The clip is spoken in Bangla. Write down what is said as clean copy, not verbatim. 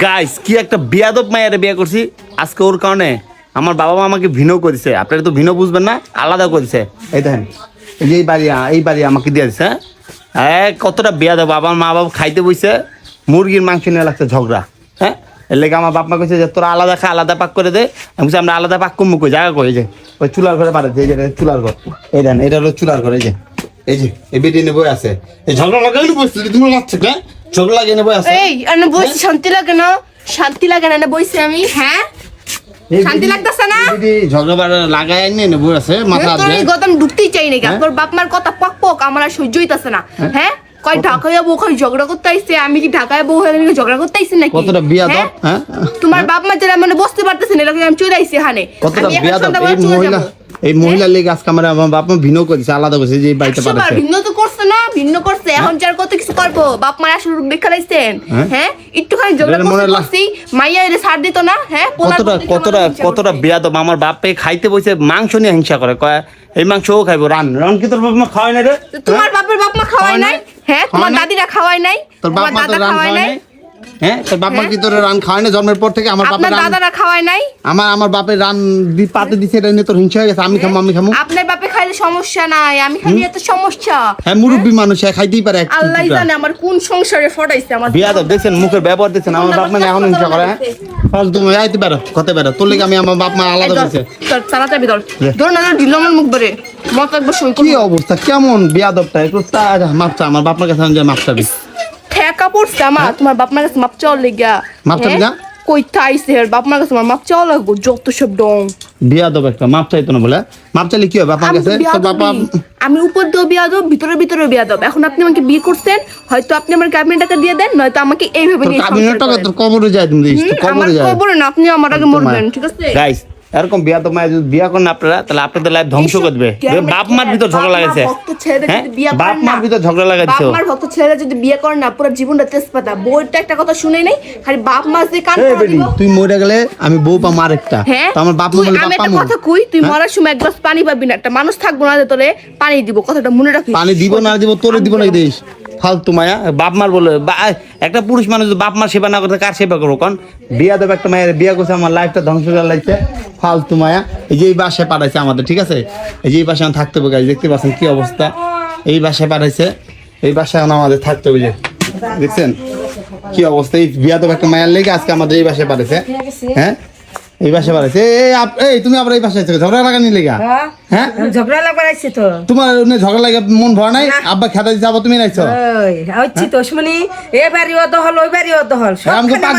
গাইস কি একটা বিয়াদব মায়ের বিয়ে করছি আজকে, ওর কারণে আমার বাবা মা আমাকে ভিন্ন করেছে। আপনারা তো ভিন্ন বুঝবেন না, আলাদা করেছে। এই দেখেন, এই যে এই বাড়ি আমাকে দিয়ে দিচ্ছে। হ্যাঁ, কতটা বিয়াদব। আমার মা বাবা খাইতে বইছে, মুরগির মাংস নিয়ে লাগছে ঝগড়া। হ্যাঁ, এর লেগে আমার বাপ মা কইছে যে তোরা আলাদা খা, আলাদা পাক করে দে। আমি বলছি আমরা আলাদা পাক করবো কই, জায়গা কই? যে ওই চুলার ঘরে পাঠাচ্ছে, এই যে চুলার ঘর। এই দেন, এটা হলো চুলার ঘর। এই যে এই বেটি নেবো আছে, এই ঝগড়া লাগাইলে বসছে তুমি লাগছে না, ঝগড়া লাগিয়ে নেবো আছে। এই আনে বইছি, শান্তি লাগে না? শান্তি লাগে না বইছি আমি? হ্যাঁ, শান্তি লাগতেছে না? দিদি ঝগড়া বাড়া লাগাই নিয়ে নেবো আছে মাথা তোর এই গদম ঢুকতেই চাই না। তোর বাপ মার কথা পক পক আমার আর সহ্য হইতাছে না। হ্যাঁ, কয় ঢাকায় বউ কই ঝগড়া করতে আইছে, আমি কি ঢাকায় বউ হয়ে ঝগড়া করতে আইছি নাকি? কতটা বিয়াদব। হ্যাঁ, তোমার বাপ মা যারা মানে বসতে পারতেছে না, এরকম আমি চলে আইছি এখানে। কতটা বিয়াদব এই মহিলা লেগে আজকে আমার বাপ মা ভিন্ন করেছে, আলাদা করেছে যে বাড়িতে পাঠাচ্ছে। ভিন্ন তো করছে না, ভিন্ন করছে। এখন যার কত কিছু করবো, বাপ মার আসলে দেখা লাইছেন। হ্যাঁ, একটুখানি ঝগড়া করছি, মাইয়া এর ছাড় দিত না। হ্যাঁ, কতটা বিয়াদব। আমার বাপে খাইতে বসে মাংস নিয়ে হিংসা করে, কয় এই মাংস ও খাইবো। রান কি তোর বাপ মা খাওয়াই নাই রে? তোমার বাপের বাপ মা খাওয়াই নাই? হ্যাঁ, তোমার দাদিরা খাওয়াই নাই? তোর বাপ মা তো রান খাওয়াই নাই? হ্যাঁ, তোর বাপ মা কি তোর রান খাওয়াই না জন্মের পর থেকে? আমার বাপের দাদারা খাওয়াই নাই? আমার বাপের রান পাতে দিছে, এটা নিয়ে তোর হিংসা হয়ে গেছে। আমি খামু। আপনার বাপে খাইলে সমস্যা নাই, আমি খালি এত সমস্যা। হ্যাঁ, মুরব্বী মানুষ খাইতেই পারে। আল্লাহ জানে আমার কোন সংসারে ফটাইছে আমার। বিয়াদব দেখছেন, মুখের ব্যবহার দেখছেন। আমার বাপ মানে এখন হিংসা করে। হ্যাঁ, তুমি আইতে পারো, কত পারো। তোর লেগে আমি আমার বাপ মা আলাদা করেছে। তোর চালাতে বিদর ধর না, দিলাম মুখ ধরে মত একবার সই কি অবস্থা, কেমন বিয়াদবটা। একটু মাপচা আমার বাপ মার কাছে মাপ চাবি। ঠেকা পড়ছে আমার তোমার বাপ মার কাছে মাপ চাওয়ার লেগা। মাপ চাবি না? কই থাইছে হের বাপ মার কাছে আমার মাপ চাওয়া লাগবো? যত সব ডং বিয়াদব একটা। মাপ চাইতো না বলে? মাপ চাইলে কি হবে বাপ মার কাছে? তোর বাবা আমি উপর দিয়েও বিয়াদব, ভিতরে বিয়াদব। এখন আপনি আমাকে বিয়ে করছেন, হয়তো আপনি আমার কাবিনের টাকা দিয়ে দেন, নয়তো আমাকে এইভাবে নিয়ে কাবিনের টাকা তোর কবরে যায়। তুমি কবরে যায়? কবরে না, আপনি আমার আগে মরবেন। ঠিক আছে গাইস, এরকম বিয়াদব মায়ের যদি বিয়া করেন আপনারা, তাহলে আপনাদের লাইফ ধ্বংস করে দেবে। বাপ মার ভিতর ঝগড়া লাগাইছে। বাপ মার ভিতর ঝগড়া লাগাইছে। বাপ মার ভক্ত ছেলেরা যদি বিয়ে করে না, পুরো জীবনটা তেজপাতা। বউটা একটা কথা শুনে নাই, খালি বাপ মা যে কান পড়া দিব। তুই মরে গেলে আমি বউ পাম আরেকটা। তো আমার বাপ মা বলে বাপ পামু। আমি একটা কথা কই, তুই মরার সময় এক গ্লাস পানি পাবি না। একটা মানুষ থাকবো না যে তোরে পানি দিব, কথাটা মনে রাখিস। পানি দিব না দিব, তোরে দিব না দেশ। ফালতু মায়া। বাপ মার বলে একটা পুরুষ মানুষ বাপ মার সেবা না করতে কার সেবা করবো? কোন বিয়া দেব একটা মায়ের বিয়া করছে, আমার লাইফটা ধ্বংস করে লাগছে। ফালতু মায়া। এই যে এই বাসায় পাঠাইছে আমাদের, ঠিক আছে? এই যে এই বাসায় থাকতে হবে গাইজ, দেখতে পাচ্ছেন কি অবস্থা। এই বাসায় পাঠাইছে, এই বাসায় আমাদের থাকতে হবে। যে দেখছেন কি অবস্থা। এই বিয়া দেব একটা মায়ের লেগে আজকে আমাদের এই বাসায় পাঠাইছে। হ্যাঁ, এই বাসায় পাঠাইছে। এই তুমি আবার এই বাসায় ঝগড়া লাগানি লেগা? হ্যাঁ, ঝগড়া লাগবার আইছে তো। তোমার ঝগড়া লাগে মন ভরা নাই? আব্বা খেতে যাবো, তুমি নাইছো? ওই আইছি তো শুনি, এ বাড়িও দহল ওই বাড়িও দহল। আমাকে পাক